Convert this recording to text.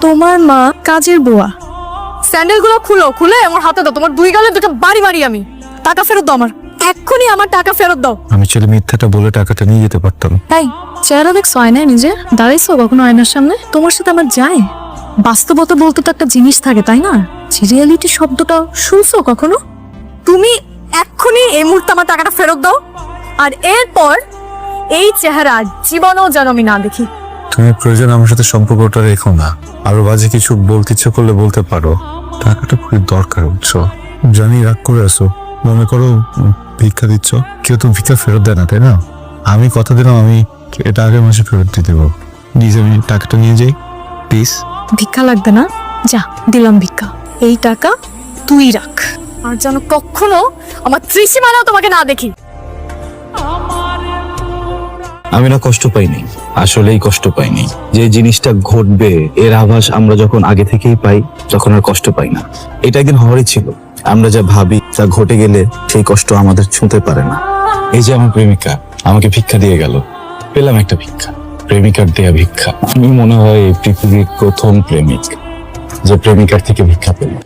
তোমার মা কাজের বুয়া। স্যান্ডেলগুলো খুলে আমার হাতে দাও, তোমার 2 গালে 2টা বাড়ি মারি আমি। টাকা ফেরত দাও আমার, এক্ষুনি আমার টাকা ফেরত দাও। আমি ছেলে মিথ্যাটা বলে টাকাটা নিয়ে যেতে পারতাম। এই চেহারা দেখছো আয়নায় নিজে? দাঁড়াইছো কখনো আয়নার সামনে? তোমার সাথে আমার যায়? বাস্তবতা বলতে তো একটা জিনিস থাকে, তাই না? রিয়েলিটি শব্দটা শুনছো কখনো? তুমি এক্ষুনি এই মুহূর্তে আমার টাকাটা ফেরত দাও, আর এরপর এই চেহারা জীবনেও যেন আমি না দেখি। তুমি প্রয়োজন আমার সাথে সম্পর্কটা রেখো না। আরো বাজে কিছু বলতে ইচ্ছে করলে বলতে পারো। টাকাটা খুবই দরকার, বুঝছো? জানি রাগ করে আসো, মনে করো ভিক্ষা দিচ্ছ। কেউ তো ভিক্ষা ফেরত দেয় না, তাই না? আমি কথা দিলাম আমি এটা আগের মাসে ফেরত দিয়ে দেবো। প্লিজ আমি টাকাটা নিয়ে যাই, প্লিজ। ভিক্ষা লাগবে না, যা দিলাম ভিক্ষা। এই টাকা তুই রাখ, আর যেন কখনো আমার ত্রিসীমানাও তোমাকে না দেখি। আমি না কষ্ট পাইনি, আসলেই কষ্ট পাইনি। যে জিনিসটা ঘটবে এর আভাস আমরা যখন আগে থেকেই পাই, তখন আর কষ্ট পাই না। এটা একদিন হওয়ারই ছিল। আমরা যা ভাবি তা ঘটে গেলে সেই কষ্ট আমাদের ছুঁতে পারে না। এই যে আমার প্রেমিকা আমাকে ভিক্ষা দিয়ে গেল, পেলাম একটা ভিক্ষা, প্রেমিকার দেয়া ভিক্ষা। আমি মনে হয় এই পৃথিবীর প্রথম প্রেমিক যে প্রেমিকার থেকে ভিক্ষা পেলাম।